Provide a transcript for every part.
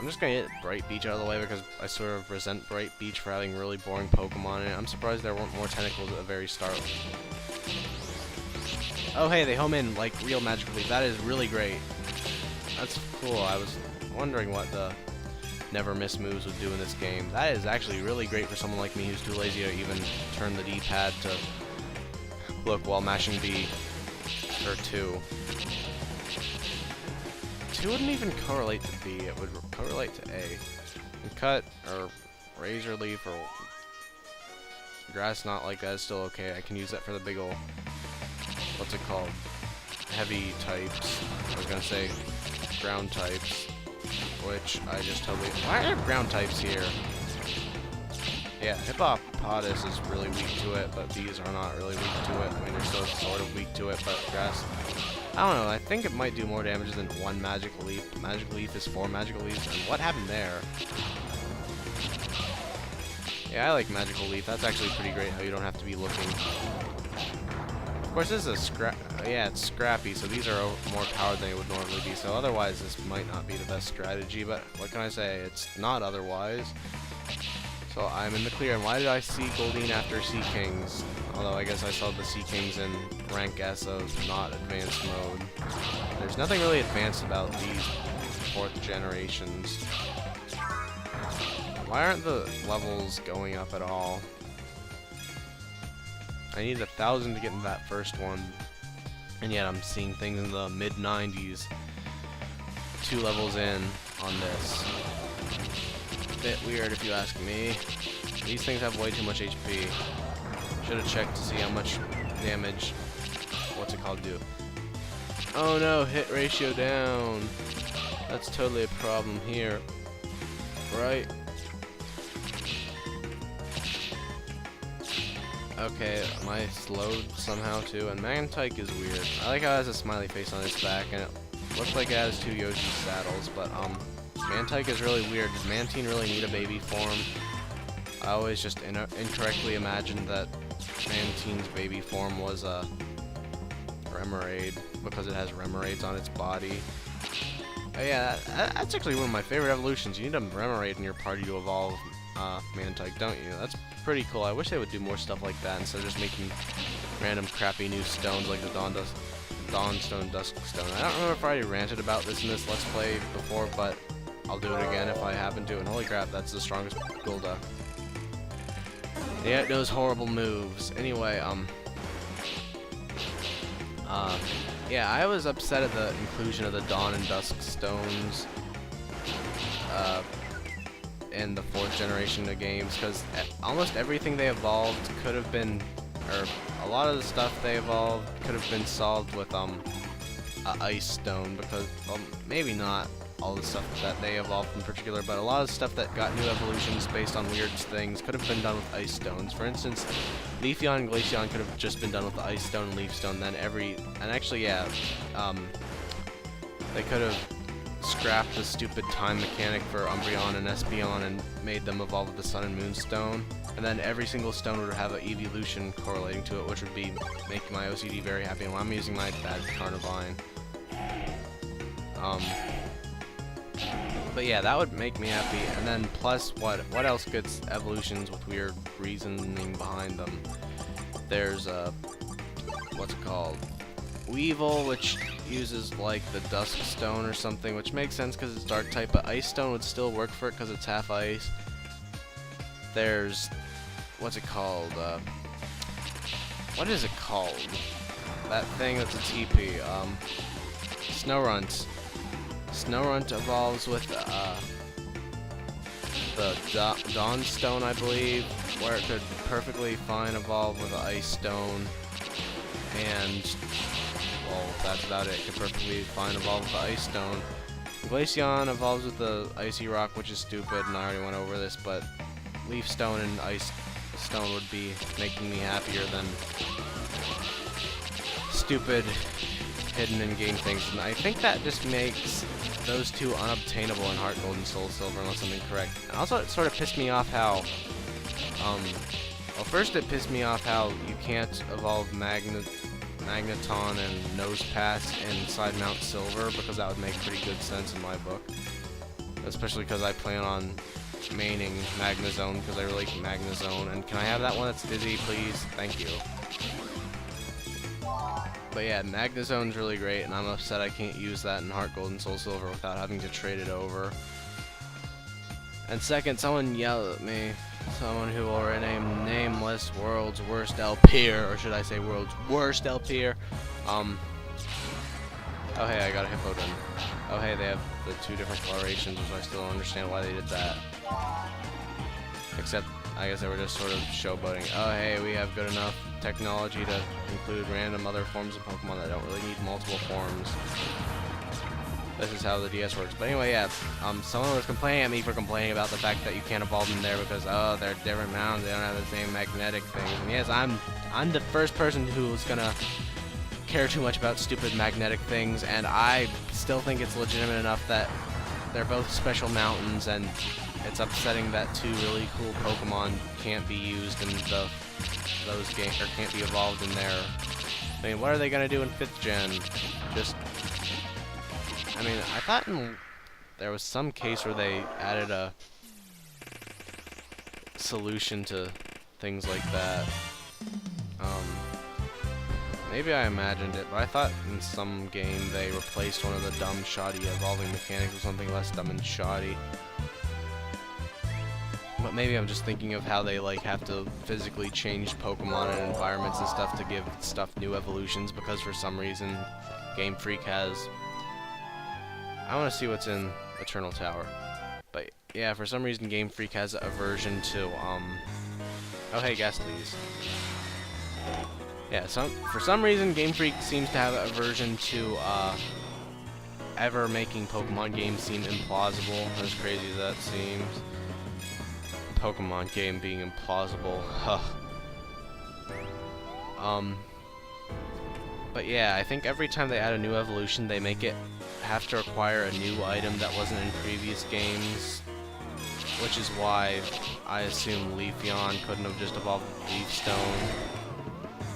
I'm just gonna get Bright Beach out of the way because I sort of resent Bright Beach for having really boring Pokemon in it. I'm surprised there weren't more tentacles at the very start. Oh hey, they home in like real Magical Leaf. That is really great. That's cool. I was wondering what the never miss moves would do in this game. That is actually really great for someone like me who's too lazy to even turn the D-pad to look while mashing B or 2. 2 wouldn't even correlate to B, it would correlate to A. And cut, or Razor Leaf, or Grass Knot like that is still okay. I can use that for the big ol', what's it called? Heavy types. I was gonna say ground types, which I just totally... Why are ground types here? Yeah, Hippopotamus is really weak to it, but these are not really weak to it. I mean, they're still sort of weak to it, but Grass... I don't know, I think it might do more damage than one Magical Leaf. Magical Leaf is 4 Magical Leaves, and what happened there? Yeah, I like Magical Leaf. That's actually pretty great how you don't have to be looking. Of course, this is a yeah, it's scrappy, so these are more powered than it would normally be, so otherwise this might not be the best strategy, but what can I say? It's not otherwise. So I'm in the clear, and why did I see Goldeen after Sea Kings? Although I guess I saw the Sea Kings in rank S of not advanced mode. There's nothing really advanced about these 4th generations. Why aren't the levels going up at all? I need 1,000 to get in that first one, and yet I'm seeing things in the mid-90s 2 levels in on this. Bit weird if you ask me. These things have way too much HP. Should have checked to see how much damage, what's it called, do. Oh no, hit ratio down. That's totally a problem here. Right? Okay, am I slowed somehow too? And Mantike is weird. I like how it has a smiley face on its back, and it looks like it has 2 Yoshi saddles, but Mantike is really weird. Does Mantine really need a baby form? I always just incorrectly imagined that Mantine's baby form was a Remoraid because it has Remoraids on its body. Oh yeah, that's actually one of my favorite evolutions. You need a Remoraid in your party to evolve Mantike, don't you? That's pretty cool. I wish they would do more stuff like that instead of just making random crappy new stones like the Dawnstone, Duskstone. I don't remember if I already ranted about this in this Let's Play before, but I'll do it again if I happen to. And holy crap, that's the strongest Golda. Yeah, it knows horrible moves. Anyway, yeah, I was upset at the inclusion of the Dawn and Dusk stones in the 4th generation of games, because almost everything they evolved could have been, or a lot of the stuff they evolved could have been solved with a Ice Stone, because, well, maybe not all the stuff that they evolved in particular, but a lot of stuff that got new evolutions based on weird things could have been done with Ice Stones. For instance, Leafeon and Glaceon could have just been done with the Ice Stone and Leaf Stone, then actually, yeah, they could have scrapped the stupid time mechanic for Umbreon and Espeon and made them evolve with the Sun and Moon Stone, and then every single stone would have an evolution correlating to it, which would be making my OCD very happy, and I'm using my bad Carnivine. But yeah, that would make me happy, and then plus, what else gets evolutions with weird reasoning behind them? There's, what's it called? Weevil, which uses, like, the Dusk Stone or something, which makes sense because it's Dark type, but Ice Stone would still work for it because it's half ice. There's, what's it called? What is it called? That thing that's a TP, Snorunt. Snorunt evolves with the Dawn Stone, I believe, where it could perfectly fine evolve with the Ice Stone, and, well, that's about it. It could perfectly fine evolve with the Ice Stone. Glaceon evolves with the Icy Rock, which is stupid, and I already went over this, but Leaf Stone and Ice Stone would be making me happier than stupid hidden in-game things, and I think that just makes those 2 unobtainable in Heart Gold and Soul Silver unless I'm incorrect. And also it sort of pissed me off how, well, first it pissed me off how you can't evolve Magneton and Nosepass inside Mount Silver, because that would make pretty good sense in my book. especially because I plan on maining Magnezone because I really like Magnezone. And can I have that one that's dizzy, please? Thank you. But yeah, Magnezone's really great, and I'm upset I can't use that in Heart Gold and Soul Silver without having to trade it over. And second, someone yelled at me. Someone who will rename nameless world's worst LPer, or should I say world's worst LPer. Oh hey, I got a Hippodon. Oh hey, they have the two different colorations, which I still don't understand why they did that. Except, I guess they were just sort of showboating. Oh hey, we have good enough technology to include random other forms of Pokemon that don't really need multiple forms. This is how the DS works. But anyway, yeah, someone was complaining at me for complaining about the fact that you can't evolve them there because, oh, they're different mounds, they don't have the same magnetic things. And yes, I'm the first person who's gonna care too much about stupid magnetic things, and I still think it's legitimate enough that they're both special mountains, and it's upsetting that two really cool Pokemon can't be used in those games, or can't be evolved in there. I mean, what are they gonna do in 5th gen? Just, I mean, I thought there was some case where they added a solution to things like that. Maybe I imagined it, but I thought in some game they replaced one of the dumb, shoddy evolving mechanics with something less dumb and shoddy. But maybe I'm just thinking of how they like have to physically change Pokemon and environments and stuff to give stuff new evolutions, because for some reason Game Freak has... I want to see what's in Eternal Tower. But yeah, for some reason Game Freak has an aversion to, oh hey, Ghastlies. Yeah, for some reason Game Freak seems to have an aversion to, ever making Pokemon games seem implausible, as crazy as that seems. Pokemon game being implausible, huh. But yeah, I think every time they add a new evolution, they make it have to acquire a new item that wasn't in previous games, which is why I assume Leafeon couldn't have just evolved with Leaf Stone,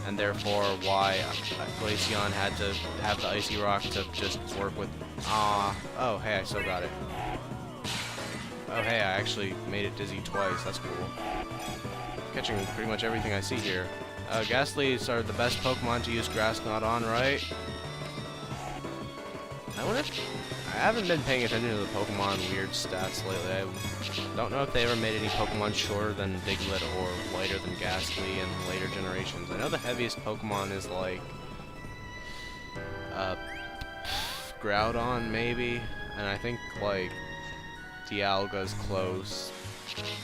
and therefore why Glaceon had to have the Icy Rock to just work with... oh hey, I still got it. Oh hey, I actually made it dizzy twice, that's cool. Catching pretty much everything I see here. Ghastlies are the best Pokemon to use Grass Knot on, right? I haven't been paying attention to the Pokemon weird stats lately. I don't know if they ever made any Pokemon shorter than Diglett or lighter than Ghastly in later generations. I know the heaviest Pokemon is like... Groudon, maybe? And I think, like, Dialga's close.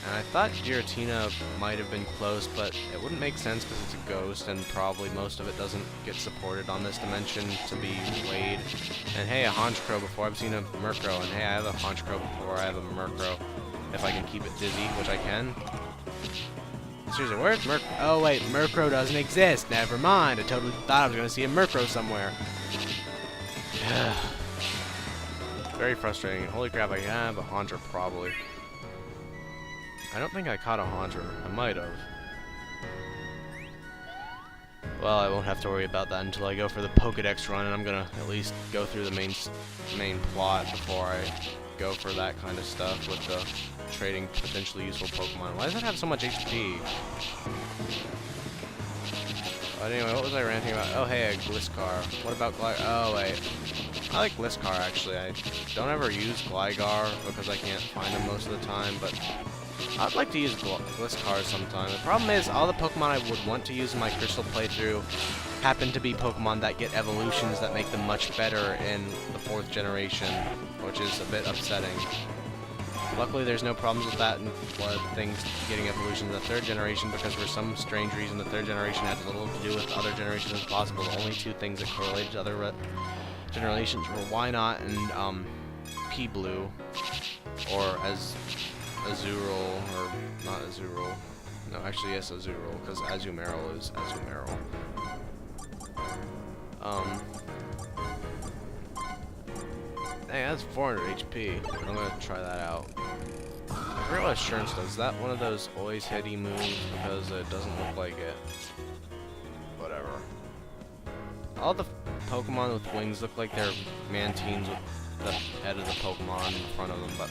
And I thought Giratina might have been close, but it wouldn't make sense because it's a ghost, and probably most of it doesn't get supported on this dimension to be weighed. And hey, a Honchkrow before I've seen a Murkrow, and hey, I have a Honchkrow before I have a Murkrow. If I can keep it dizzy, which I can. Seriously, where's Murkrow? Oh wait, Murkrow doesn't exist. Never mind. I totally thought I was going to see a Murkrow somewhere. Very frustrating. Holy crap, I have a Haunter probably. I don't think I caught a Haunter. I might have. Well, I won't have to worry about that until I go for the Pokédex run, and I'm gonna at least go through the main plot before I go for that kind of stuff with the trading potentially useful Pokemon. Why does it have so much HP? But anyway, what was I ranting about? Oh hey, a Gliscor. What about oh wait. I like Gliscor actually. I don't ever use Gligar because I can't find him most of the time, but I'd like to use Gliscor sometime. The problem is, all the Pokemon I would want to use in my Crystal playthrough happen to be Pokemon that get evolutions that make them much better in the 4th generation, which is a bit upsetting. Luckily, there's no problems with that and things getting evolutions in the 3rd generation, because for some strange reason, the 3rd generation had little to do with other generations as possible. The only two things that correlated to other generations were Wynot and P-Blue, or as Azurill, or not Azurill. No, actually yes, Azurill, because Azumarill is Azumarill. Dang, that's 400 HP. I'm gonna try that out. I forget what Assurance does. Is that one of those always hitty moves? Because it doesn't look like it. Whatever. All the Pokemon with wings look like they're Manteens with the head of the Pokemon in front of them, but